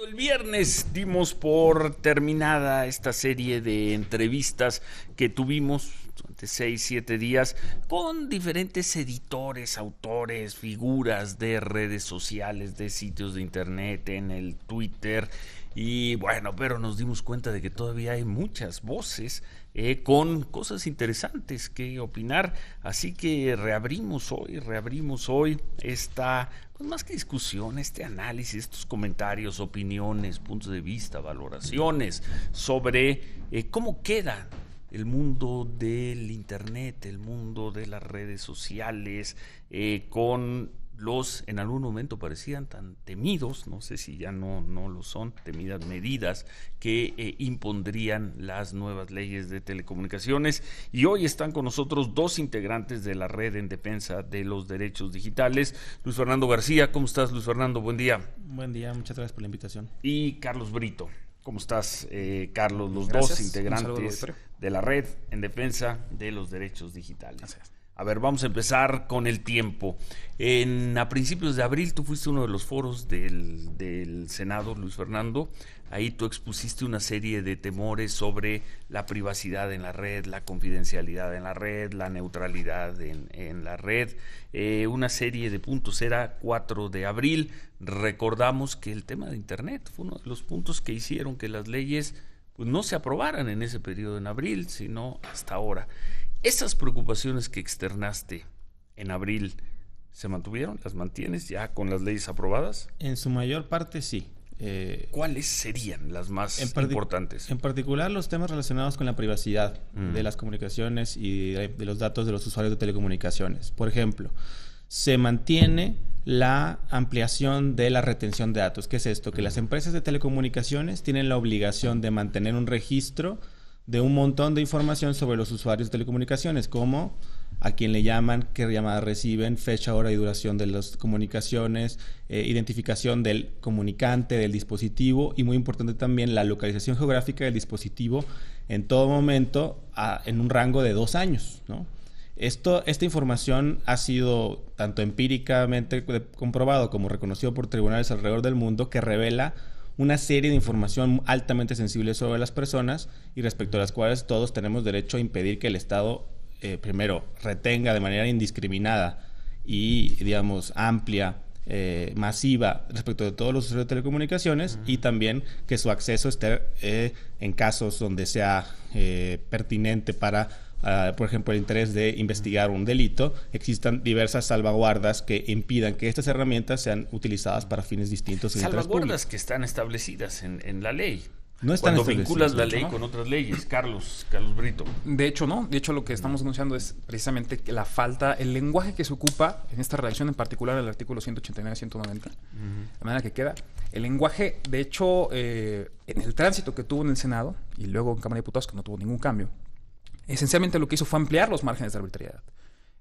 El viernes dimos por terminada esta serie de entrevistas que tuvimos durante 6-7 días con diferentes editores, autores, figuras de redes sociales, de sitios de internet, en el Twitter. Y bueno, pero nos dimos cuenta de que todavía hay muchas voces con cosas interesantes que opinar, así que reabrimos hoy esta, pues más que discusión, este análisis, estos comentarios, opiniones, puntos de vista, valoraciones sobre cómo queda el mundo del internet, el mundo de las redes sociales, con los en algún momento parecían tan temidos, no sé si ya no lo son, temidas medidas que impondrían las nuevas leyes de telecomunicaciones. Y hoy están con nosotros dos integrantes de la Red en Defensa de los Derechos Digitales. Luis Fernando García, ¿cómo estás, Luis Fernando? Buen día. Buen día, muchas gracias por la invitación. Y Carlos Brito. ¿Cómo estás, Carlos? Los Gracias. Dos integrantes de la Red en Defensa de los Derechos Digitales. Gracias. A ver, vamos a empezar con el tiempo. A principios de abril tú fuiste uno de los foros del Senado, Luis Fernando. Ahí tú expusiste una serie de temores sobre la privacidad en la red, la confidencialidad en la red, la neutralidad en la red. Una serie de puntos, era 4 de abril. Recordamos que el tema de Internet fue uno de los puntos que hicieron que las leyes pues, no se aprobaran en ese periodo en abril, sino hasta ahora. ¿Esas preocupaciones que externaste en abril se mantuvieron? ¿Las mantienes ya con las leyes aprobadas? En su mayor parte sí. ¿Cuáles serían las más importantes? En particular los temas relacionados con la privacidad de las comunicaciones y de los datos de los usuarios de telecomunicaciones. Por ejemplo, se mantiene la ampliación de la retención de datos. ¿Qué es esto? Que las empresas de telecomunicaciones tienen la obligación de mantener un registro de un montón de información sobre los usuarios de telecomunicaciones, como a quién le llaman, qué llamadas reciben, fecha, hora y duración de las comunicaciones, identificación del comunicante, del dispositivo y muy importante también la localización geográfica del dispositivo en todo momento en un rango de 2 años, ¿no? Esta información ha sido tanto empíricamente comprobado como reconocido por tribunales alrededor del mundo que revela una serie de información altamente sensible sobre las personas y respecto a las cuales todos tenemos derecho a impedir que el Estado primero retenga de manera indiscriminada y digamos amplia, masiva respecto de todos los usuarios de telecomunicaciones y también que su acceso esté en casos donde sea pertinente para por ejemplo, el interés de investigar un delito, existan diversas salvaguardas que impidan que estas herramientas sean utilizadas para fines distintos. Salvaguardas que están establecidas en la ley. No están cuando vinculas la ley con otras leyes, Carlos Brito. De hecho, no. De hecho, lo que estamos denunciando es precisamente que la falta, el lenguaje que se ocupa en esta redacción, en particular el artículo 189-190, de manera que queda. El lenguaje, de hecho, en el tránsito que tuvo en el Senado y luego en Cámara de Diputados, que no tuvo ningún cambio, esencialmente lo que hizo fue ampliar los márgenes de arbitrariedad.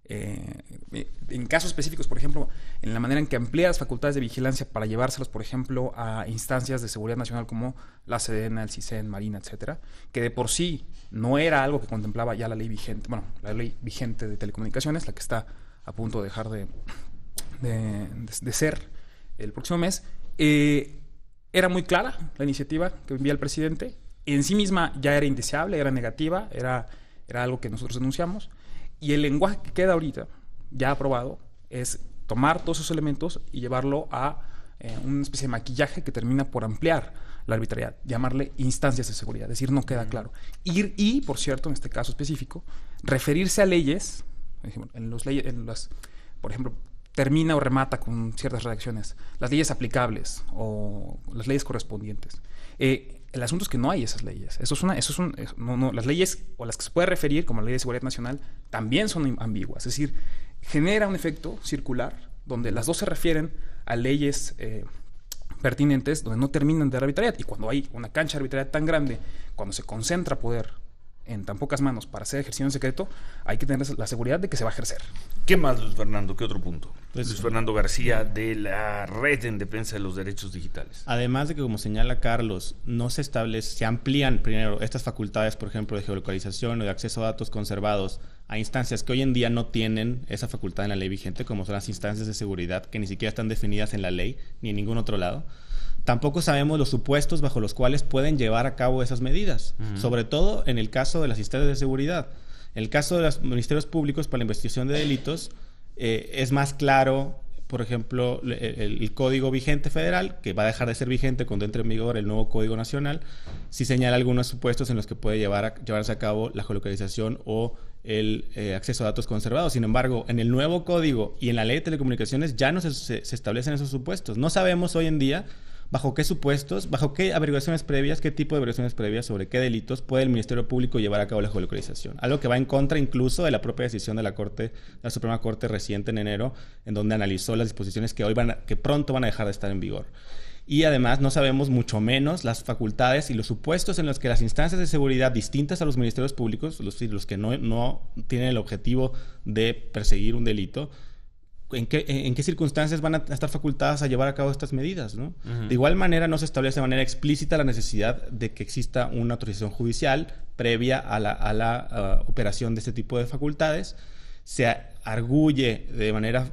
En casos específicos, por ejemplo, en la manera en que amplía las facultades de vigilancia para llevárselos, por ejemplo, a instancias de seguridad nacional como la Sedena, el CISEN, Marina, etcétera, que de por sí no era algo que contemplaba ya la ley vigente, la ley vigente de telecomunicaciones, la que está a punto de dejar de ser el próximo mes. Era muy clara la iniciativa que envía el presidente. En sí misma ya era indeseable, era negativa, era algo que nosotros denunciamos. Y el lenguaje que queda ahorita, ya aprobado, es tomar todos esos elementos y llevarlo a una especie de maquillaje que termina por ampliar la arbitrariedad, llamarle instancias de seguridad, es decir, no queda claro. Y, por cierto, en este caso específico, referirse a leyes, por ejemplo, termina o remata con ciertas redacciones, las leyes aplicables o las leyes correspondientes. El asunto es que no hay esas leyes. Las leyes o las que se puede referir, como la Ley de Seguridad Nacional, también son ambiguas. Es decir, genera un efecto circular donde las dos se refieren a leyes pertinentes donde no terminan de dar arbitrariedad. Y cuando hay una cancha de arbitrariedad tan grande, cuando se concentra poder en tan pocas manos para ser ejercido en secreto, hay que tener la seguridad de que se va a ejercer. ¿Qué más, Luis Fernando? ¿Qué otro punto? Luis Fernando García, de la Red en Defensa de los Derechos Digitales. Además de que, como señala Carlos, se amplían primero estas facultades, por ejemplo, de geolocalización o de acceso a datos conservados a instancias que hoy en día no tienen esa facultad en la ley vigente, como son las instancias de seguridad, que ni siquiera están definidas en la ley ni en ningún otro lado. Tampoco sabemos los supuestos bajo los cuales pueden llevar a cabo esas medidas, sobre todo en el caso de las instancias de seguridad. En el caso de los ministerios públicos para la investigación de delitos, es más claro, por ejemplo, el código vigente federal, que va a dejar de ser vigente cuando entre en vigor el nuevo código nacional, si señala algunos supuestos en los que puede llevarse a cabo la geolocalización o el acceso a datos conservados. Sin embargo, en el nuevo código y en la ley de telecomunicaciones ya no se establecen esos supuestos. No sabemos hoy en día bajo qué supuestos, bajo qué averiguaciones previas, qué tipo de averiguaciones previas, sobre qué delitos puede el Ministerio Público llevar a cabo la geolocalización. Algo que va en contra incluso de la propia decisión de la Suprema Corte reciente en enero, en donde analizó las disposiciones que pronto van a dejar de estar en vigor. Y además no sabemos mucho menos las facultades y los supuestos en los que las instancias de seguridad distintas a los ministerios públicos, los que no tienen el objetivo de perseguir un delito, ¿en qué circunstancias van a estar facultadas a llevar a cabo estas medidas, ¿no? De igual manera, no se establece de manera explícita la necesidad de que exista una autorización judicial previa a la operación de este tipo de facultades. Se arguye de manera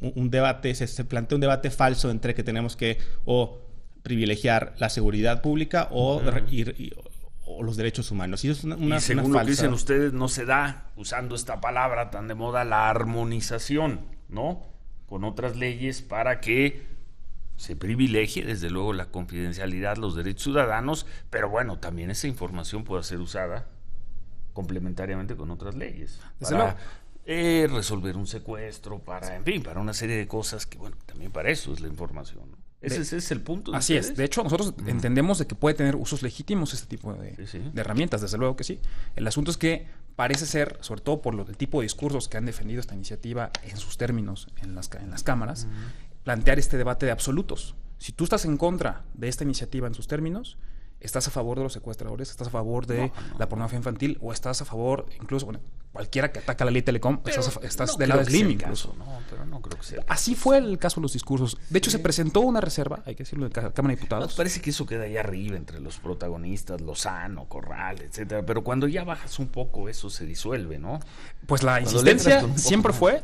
un debate, se plantea un debate falso entre que tenemos que o privilegiar la seguridad pública o los derechos humanos. Y, y según lo que dicen ustedes, no se da, usando esta palabra tan de moda, la armonización, ¿no? Con otras leyes para que se privilegie, desde luego, la confidencialidad, los derechos ciudadanos, pero bueno, también esa información puede ser usada complementariamente con otras leyes. Para resolver un secuestro, para una serie de cosas que, bueno, también para eso es la información, ¿no? Ese es el punto. Así es. De hecho, nosotros entendemos de que puede tener usos legítimos este tipo de herramientas, desde luego que sí. El asunto es que parece ser, sobre todo por el tipo de discursos que han defendido esta iniciativa en sus términos en las cámaras, plantear este debate de absolutos. Si tú estás en contra de esta iniciativa en sus términos, estás a favor de los secuestradores, estás a favor de la pornografía infantil, o estás a favor, incluso, bueno, cualquiera que ataca la ley Telecom, estás del lado de Slim incluso. Pero no creo que sea. Así fue el caso de los discursos. De hecho, se presentó una reserva, hay que decirlo, en la Cámara de Diputados. Nos parece que eso queda ahí arriba entre los protagonistas, Lozano, Corral, etcétera. Pero cuando ya bajas un poco, eso se disuelve, ¿no? Pues la insistencia siempre fue,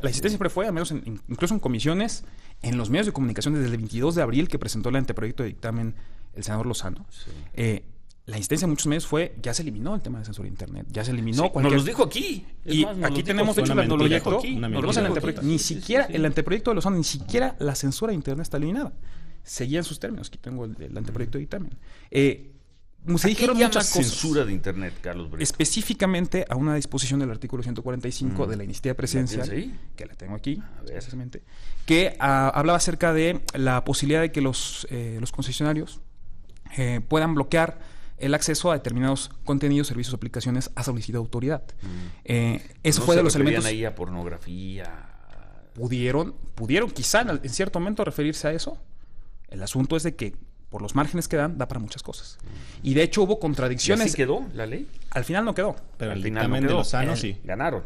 al menos incluso en comisiones, en los medios de comunicación, desde el 22 de abril que presentó el anteproyecto de dictamen el senador Lozano. La insistencia en muchos medios fue, ya se eliminó el tema de censura de internet, ya se eliminó nos los dijo aquí. Y aquí tenemos, de hecho, el anteproyecto. Ni siquiera el anteproyecto de Lozano, ni siquiera la censura de internet está eliminada. Seguía en sus términos. Aquí tengo el anteproyecto de dictamen. Se dijeron muchas cosas. Censura de internet, Carlos Brito? Específicamente a una disposición del artículo 145 de la iniciativa presidencial, que la tengo aquí, precisamente, que hablaba acerca de la posibilidad de que los concesionarios puedan bloquear el acceso a determinados contenidos, servicios o aplicaciones a solicitud de autoridad. Eso fue de los elementos. Ahí a pornografía. Pudieron quizá en cierto momento referirse a eso. El asunto es de que por los márgenes que da para muchas cosas. Y de hecho hubo contradicciones. ¿Y así quedó la ley? Al final no quedó. Pero al dictamen de Lozano sí. Ganaron.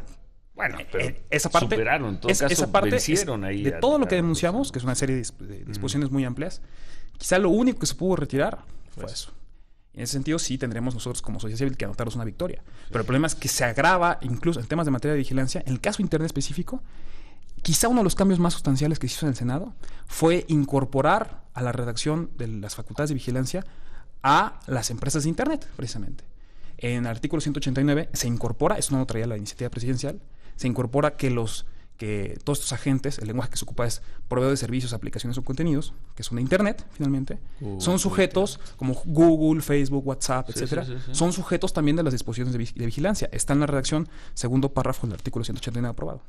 Bueno, pero esa parte, superaron. En todo caso, esa parte vencieron ahí. De todo lo que denunciamos, que es una serie de disposiciones muy amplias, quizá lo único que se pudo retirar fue eso. En ese sentido, sí tendremos nosotros como sociedad civil que anotarnos una victoria. Pero el problema es que se agrava incluso en temas de materia de vigilancia. En el caso de Internet específico, quizá uno de los cambios más sustanciales que se hizo en el Senado fue incorporar a la redacción de las facultades de vigilancia a las empresas de Internet, precisamente. En el artículo 189 se incorpora, eso no lo traía la iniciativa presidencial, se incorpora que todos estos agentes, el lenguaje que se ocupa es proveedor de servicios, aplicaciones o contenidos, que son de Internet, finalmente, son sujetos como Google, Facebook, WhatsApp, etcétera, son sujetos también de las disposiciones de vigilancia. Está en la redacción, segundo párrafo del artículo 189 aprobado.